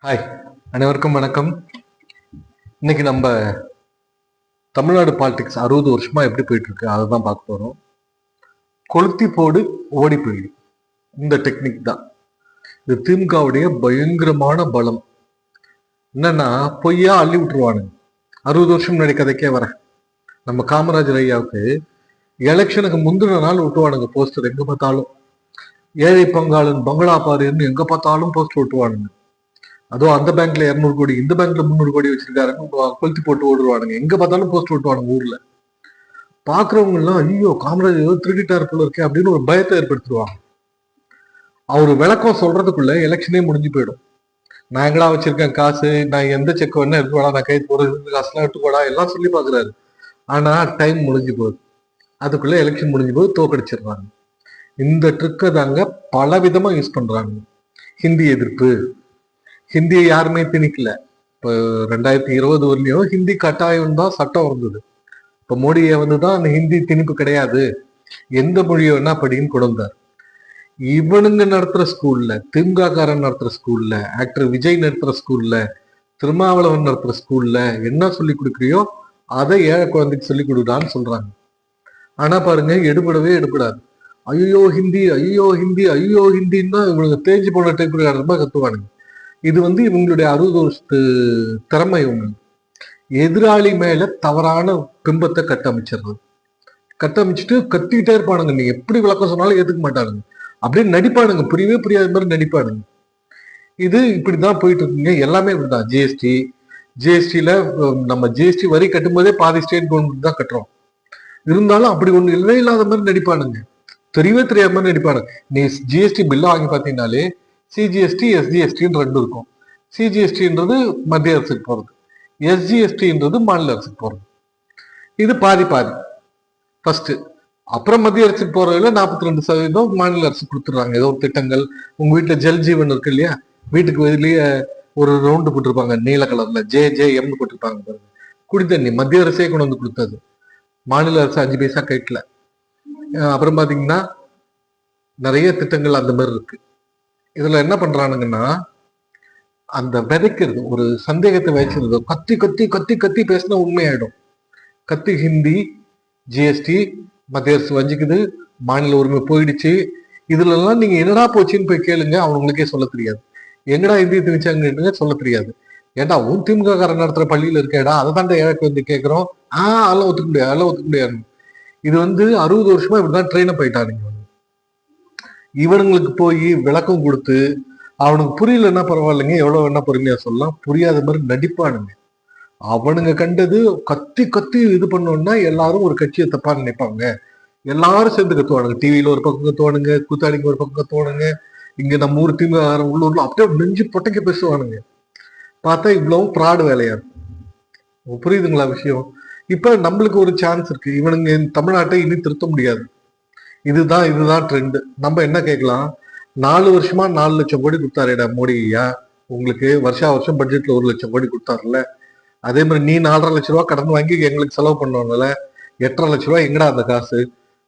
Hi, அனைவருக்கும் வணக்கம். இன்னைக்கு நம்ம தமிழ்நாடு பாலிடிக்ஸ் 60 வருஷமா எப்படி போயிட்டு இருக்கு அதை தான் பார்க்க போறோம். கொளுத்தி போடு ஓடி போயிடு, இந்த டெக்னிக் தான் இது திமுகவுடைய பயங்கரமான பலம். என்னன்னா பொய்யா அள்ளி விட்டுருவானுங்க. 60 வருஷம் முன்னாடி கதைக்கே வர நம்ம காமராஜர் ஐயாவுக்கு எலெக்ஷனுக்கு முந்தின நாள் விட்டுவானுங்க போஸ்டர். எங்க பார்த்தாலும் ஏழை பங்காளன் பங்களா பாருன்னு எங்க பார்த்தாலும் போஸ்டர் விட்டுவானுங்க. அதுவும் அந்த பேங்க்ல 200 கோடி, இந்த பேங்க்ல 300 கோடி வச்சிருக்காருன்னு கொளுத்தி போட்டு ஓடுவானுங்க. எங்க பார்த்தாலும் போஸ்ட் ஓட்டுவானுங்க ஊர்ல. பாக்குறவங்க எல்லாம் ஐயோ காமராஜர் ஏதோ திருடிட்டாரு போல இருக்கே அப்படின்னு ஒரு பயத்தை ஏற்படுத்திடுவாங்க. அவரு விளக்கம் சொல்றதுக்குள்ள எலெக்ஷனே முடிஞ்சு போயிடும். நான் எங்கடா வச்சிருக்கேன் காசு, நான் எந்த செக் வேணா எடுத்துக்கூடா, நான் கை போறது காசுலாம் எடுத்துக்கூடா எல்லாம் சொல்லி பாக்குறாரு. ஆனா டைம் முடிஞ்சு போகுது. அதுக்குள்ள எலெக்ஷன் முடிஞ்சு போது தோக்கடிச்சிடுறாங்க. இந்த ட்ரிக்கை தாங்க பல விதமா யூஸ் பண்றாங்க. ஹிந்தி எதிர்ப்பு, ஹிந்தியை யாருமே திணிக்கல. இப்போ 2020 வரலையும் ஹிந்தி கட்டாயம் தான் சட்டம் வந்தது. இப்ப மோடியை வந்துதான் அந்த ஹிந்தி திணிப்பு கிடையாது, எந்த மொழியை வேணா படின்னு கொண்டு வந்தார். இவனுங்க நடத்துற ஸ்கூல்ல, திமுககாரன் நடத்துற ஸ்கூல்ல, ஆக்டர் விஜய் நடத்துற ஸ்கூல்ல, திருமாவளவன் நடத்துற ஸ்கூல்ல என்ன சொல்லி கொடுக்குறியோ அதை ஏழை குழந்தைக்கு சொல்லி கொடுடான்னு சொல்றாங்க. ஆனா பாருங்க, எடுபடவே எடுபடாது. ஐயோ ஹிந்தி, ஐயோ ஹிந்தி, ஐயோ ஹிந்தின்னா இவனுங்க தேஞ்சு போன டைப் கத்துவானுங்க. இது இவங்களுடைய 60 வருஷத்து திறமை. இவங்க எதிராளி மேல தவறான பிம்பத்தை கட்டமைச்சிட்டு கத்திக்கிட்டே இருப்பானுங்க. நீங்க எப்படி விளக்கம் சொன்னாலும் ஏத்துக்க மாட்டானுங்க. அப்படியே நடிப்பானுங்க, புரியவே புரியாத மாதிரி நடிப்பானுங்க. இது இப்படிதான் போயிட்டு இருக்குங்க. எல்லாமே இப்படிதான். ஜிஎஸ்டில நம்ம ஜிஎஸ்டி வரி கட்டும் போதே பாதி ஸ்டேட் கவர்மெண்ட் தான் கட்டுறோம். இருந்தாலும் அப்படி ஒண்ணு இல்லை இல்லாத மாதிரி நடிப்பானுங்க, தெரியவே தெரியாத மாதிரி நடிப்பானுங்க. நீ ஜிஎஸ்டி பில்ல வாங்கி பாத்தீங்கன்னாலே சிஜிஎஸ்டி எஸ்ஜிஎஸ்டின்னு ரெண்டு இருக்கும். சிஜிஎஸ்டின்றது மத்திய அரசுக்கு போறது, எஸ்ஜிஎஸ்டின்றது மாநில அரசுக்கு போறது. இது பாதி பாதி ஃபர்ஸ்ட். அப்புறம் மத்திய அரசுக்கு போறதுல 42% மாநில அரசு கொடுத்துடுறாங்க. ஏதோ ஒரு திட்டங்கள். உங்க வீட்டுல ஜல் ஜீவன் இருக்கு இல்லையா, வீட்டுக்கு வெளியே ஒரு ரவுண்டு போட்டிருப்பாங்க நீல கலர்ல, JJM போட்டிருப்பாங்க பாருங்க. குடி தண்ணி மத்திய அரசே கொண்டு வந்து கொடுத்தது, மாநில அரசு 5 பைசா கேட்கல. அப்புறம் பாத்தீங்கன்னா நிறைய திட்டங்கள் அந்த மாதிரி இருக்கு. இதுல என்ன பண்றானுங்கன்னா, அந்த விதைக்கிறது, ஒரு சந்தேகத்தை வச்சிருந்தது, கத்தி கத்தி கத்தி கத்தி பேசினா உண்மையாயிடும். கத்தி ஹிந்தி, ஜிஎஸ்டி, மத்திய அரசு வஞ்சிக்குது, மாநில உரிமை போயிடுச்சு, இதுல எல்லாம் நீங்க என்னடா போச்சுன்னு போய் கேளுங்க, அவனுங்களுக்கே சொல்ல தெரியாது. எங்கடா ஹிந்தி திணிச்சாங்க சொல்ல தெரியாது. ஏன்டா உன் திமுக காரன் நடத்துற பள்ளியில இருக்கேடா, அதை தாண்டா எனக்கு கேட்கிறோம். அதெல்லாம் ஒத்துக்க முடியாது, அதெல்லாம் ஒத்துக்க முடியாது. இது 60 வருஷமா இப்படிதான் ட்ரெயின் அப் ஆயிட்டானுங்க. இவனுங்களுக்கு போய் விளக்கம் கொடுத்து அவனுக்கு புரியலன்னா பரவாயில்லைங்க, எவ்வளவு வேணா பொறுமையா சொல்லலாம், புரியாத மாதிரி நடிப்பானுங்க. அவனுங்க கண்டது கத்தி கத்தி இது பண்ணோம்னா எல்லாரும் ஒரு கட்சியை தப்பா நினைப்பாங்க. எல்லாரும் சேர்ந்து கத்துவானுங்க. டிவியில ஒரு பக்கம் கத்துவானுங்க, கூத்தாடிக்கு ஒரு பக்கம் கத்துவானுங்க. இங்க நம்ம ஊர் திமுக உள்ளூர்ல அப்படியே நெஞ்சு பொட்டைக்க பேசுவானுங்க. பார்த்தா இவ்வளவும் ப்ராடு வேலையா இருக்கும். புரியுதுங்களா விஷயம்? இப்ப நம்மளுக்கு ஒரு சான்ஸ் இருக்கு. இவனுங்க தமிழ்நாட்டை இனி திருத்த முடியாது. இதுதான் ட்ரெண்ட். நம்ம என்ன கேட்கலாம், 4 வருஷமா 4 லட்சம் கோடி கொடுத்தாருடா மோடி ஐயா. உங்களுக்கு வருஷம் பட்ஜெட்ல 1 லட்சம் கோடி கொடுத்தாருல்ல, அதே மாதிரி நீ 4.5 லட்சம் ரூபாய் கடன் வாங்கி எங்களுக்கு செலவு பண்ணோம்ல, 8.5 லட்சம் ரூபாய் எங்கடா அந்த காசு?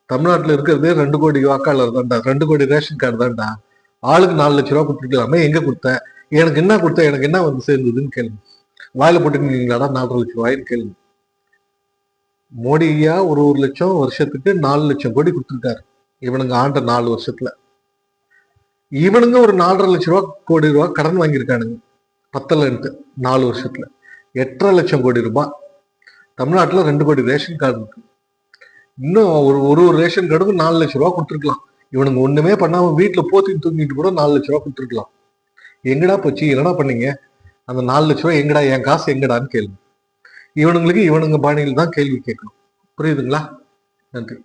தமிழ்நாட்டுல இருக்கிறதே 2 கோடி வாக்காளர் தான்டா, 2 கோடி ரேஷன் கார்டு தான்டா. ஆளுக்கு 4 லட்சம் ரூபாய் கொடுத்துருக்கலாமே, எங்க கொடுத்த? எனக்கு என்ன கொடுத்த? எனக்கு என்ன சேர்ந்ததுன்னு கேளுங்க. வாயில போட்டுக்கீங்களாடா 4.5 லட்சம் ரூபாய்ன்னு கேளுங்க. மோடி ஐயா ஒரு லட்சம் வருஷத்துக்கு 4 லட்சம் கோடி கொடுத்துருக்காரு. இவனுங்க ஆண்ட 4 வருஷத்துல இவனுங்க ஒரு 4.5 கோடி ரூபாய் கடன் வாங்கியிருக்கானுங்க. 10 4 வருஷத்துல 8.5 லட்சம் கோடி ரூபாய். தமிழ்நாட்டுல 2 கோடி ரேஷன் கார்டு இருக்கு. இன்னும் ஒரு ரேஷன் கார்டுக்கு 4 லட்சம் ரூபாய் கொடுத்துருக்கலாம். இவனுங்க ஒண்ணுமே பண்ணாம வீட்டுல போத்திட்டு தூங்கிட்டு கூட 4 லட்சம் ரூபாய் கொடுத்துருக்கலாம். எங்கடா போச்சு, என்னடா பண்ணீங்க? அந்த 4 லட்சம் ரூபாய் எங்கடா, என் காசு எங்கடான்னு கேள்வி. இவனுங்களுக்கு இவனுங்க பாணியில் தான் கேள்வி கேட்கணும். புரியுதுங்களா? நன்றி.